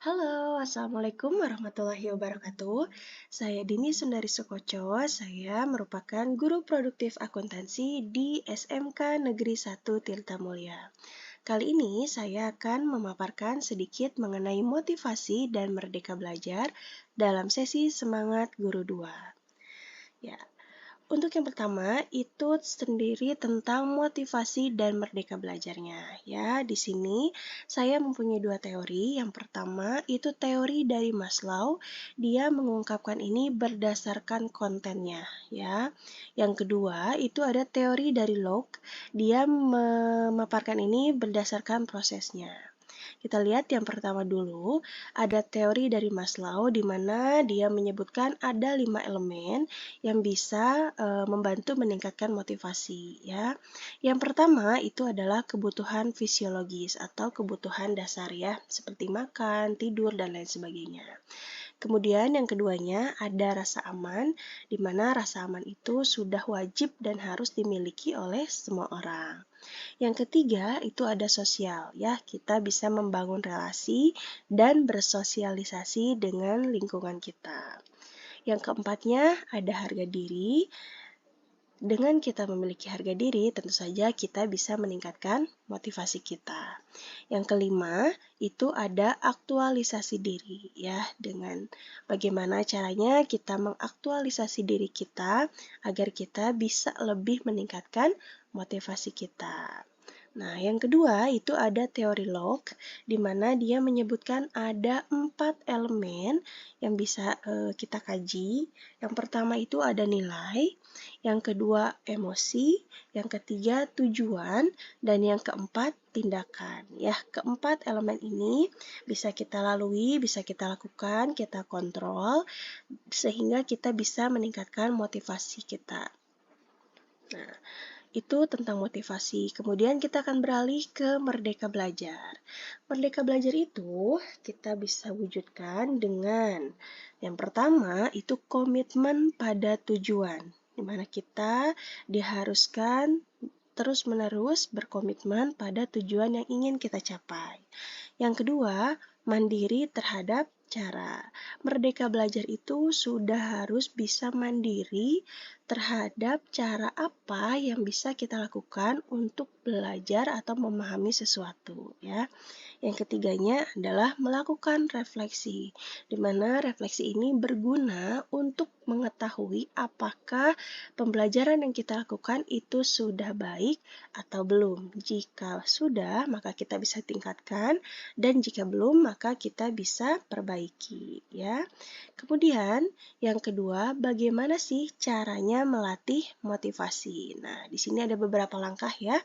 Halo, Assalamualaikum warahmatullahi wabarakatuh. Saya Dini Sundari Sukoco, saya merupakan guru produktif akuntansi di SMK Negeri 1 Tirtamulya. Kali ini saya akan memaparkan sedikit mengenai motivasi dan merdeka belajar dalam sesi Semangat Guru 2. Ya, untuk yang pertama, itu sendiri tentang motivasi dan merdeka belajarnya. Ya, di sini saya mempunyai dua teori. Yang pertama, itu teori dari Maslow. Dia mengungkapkan ini berdasarkan kontennya, ya. Yang kedua, itu ada teori dari Locke. Dia memaparkan ini berdasarkan prosesnya. Kita lihat yang pertama dulu, ada teori dari Maslow di mana dia menyebutkan ada 5 elemen yang bisa membantu meningkatkan motivasi, ya. Yang pertama itu adalah kebutuhan fisiologis atau kebutuhan dasar, ya, seperti makan, tidur, dan lain sebagainya. Kemudian yang keduanya ada rasa aman, di mana rasa aman itu sudah wajib dan harus dimiliki oleh semua orang. Yang ketiga itu ada sosial, ya, kita bisa membangun relasi dan bersosialisasi dengan lingkungan kita. Yang keempatnya ada harga diri. Dengan kita memiliki harga diri, tentu saja kita bisa meningkatkan motivasi kita. Yang kelima, itu ada aktualisasi diri, ya, dengan bagaimana caranya kita mengaktualisasi diri kita agar kita bisa lebih meningkatkan motivasi kita. Nah, yang kedua itu ada teori Locke, di mana dia menyebutkan ada 4 elemen yang bisa kita kaji. Yang pertama itu ada nilai, yang kedua emosi, yang ketiga tujuan, dan yang keempat tindakan. Ya, keempat elemen ini bisa kita lalui, bisa kita lakukan, kita kontrol, sehingga kita bisa meningkatkan motivasi kita. Nah, itu tentang motivasi. Kemudian kita akan beralih ke merdeka belajar. Merdeka belajar itu kita bisa wujudkan dengan yang pertama itu komitmen pada tujuan, di mana kita diharuskan terus-menerus berkomitmen pada tujuan yang ingin kita capai. Yang kedua, mandiri terhadap cara. Merdeka belajar itu sudah harus bisa mandiri terhadap cara apa yang bisa kita lakukan untuk belajar atau memahami sesuatu, ya. Yang ketiganya adalah melakukan refleksi, di mana refleksi ini berguna untuk mengetahui apakah pembelajaran yang kita lakukan itu sudah baik atau belum. Jika sudah, maka kita bisa tingkatkan, dan jika belum, maka kita bisa perbaiki, ya. Kemudian, yang kedua, bagaimana sih caranya melatih motivasi? Nah, di sini ada beberapa langkah, ya.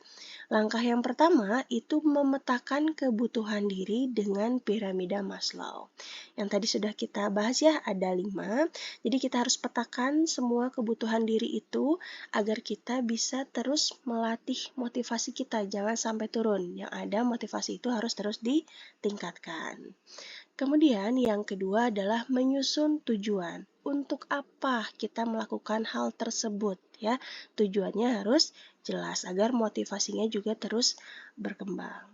Langkah yang pertama itu memetakan kebutuhan diri dengan piramida Maslow. Yang tadi sudah kita bahas, ya, ada 5. Jadi kita harus petakan semua kebutuhan diri itu agar kita bisa terus melatih motivasi kita, jangan sampai turun. Yang ada motivasi itu harus terus ditingkatkan. Kemudian yang kedua adalah menyusun tujuan. Untuk apa kita melakukan hal tersebut, ya? Tujuannya harus jelas agar motivasinya juga terus berkembang.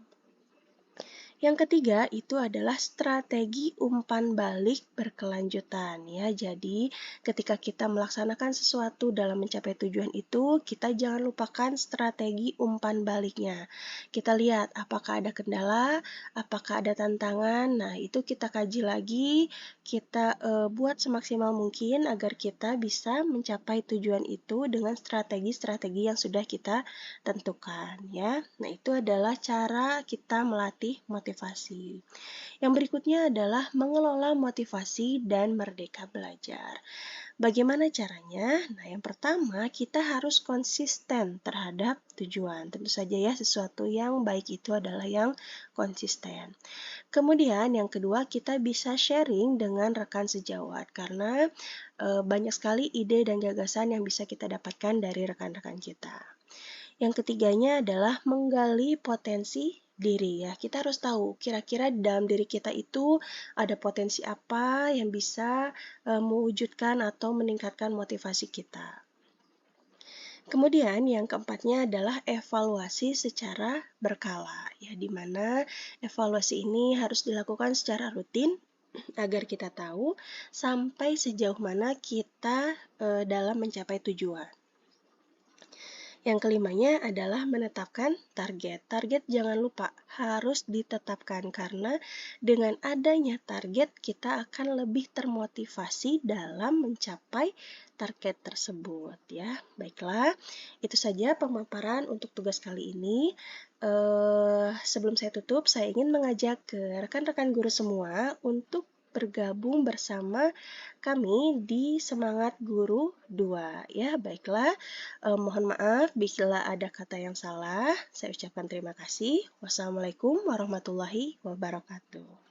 Yang ketiga itu adalah strategi umpan balik berkelanjutan, ya. Jadi, ketika kita melaksanakan sesuatu dalam mencapai tujuan itu, kita jangan lupakan strategi umpan baliknya. Kita lihat apakah ada kendala, apakah ada tantangan. Nah, itu kita kaji lagi, kita buat semaksimal mungkin agar kita bisa mencapai tujuan itu dengan strategi-strategi yang sudah kita tentukan, ya. Nah, itu adalah cara kita melatih motivasi. Yang berikutnya adalah mengelola motivasi dan merdeka belajar. Bagaimana caranya? Nah, yang pertama kita harus konsisten terhadap tujuan. Tentu saja, ya, sesuatu yang baik itu adalah yang konsisten. Kemudian yang kedua kita bisa sharing dengan rekan sejawat karena banyak sekali ide dan gagasan yang bisa kita dapatkan dari rekan-rekan kita. Yang ketiganya adalah menggali potensi diri, ya. Kita harus tahu kira-kira dalam diri kita itu ada potensi apa yang bisa mewujudkan atau meningkatkan motivasi kita. Kemudian yang keempatnya adalah evaluasi secara berkala, ya, di mana evaluasi ini harus dilakukan secara rutin agar kita tahu sampai sejauh mana kita dalam mencapai tujuan. Yang kelimanya adalah menetapkan target. Target jangan lupa harus ditetapkan karena dengan adanya target kita akan lebih termotivasi dalam mencapai target tersebut, ya. Baiklah, itu saja pemaparan untuk tugas kali ini. Sebelum saya tutup, saya ingin mengajak ke rekan-rekan guru semua untuk bergabung bersama kami di Semangat Guru 2, ya. Baiklah, mohon maaf bila ada kata yang salah. Saya ucapkan terima kasih. Wassalamualaikum warahmatullahi wabarakatuh.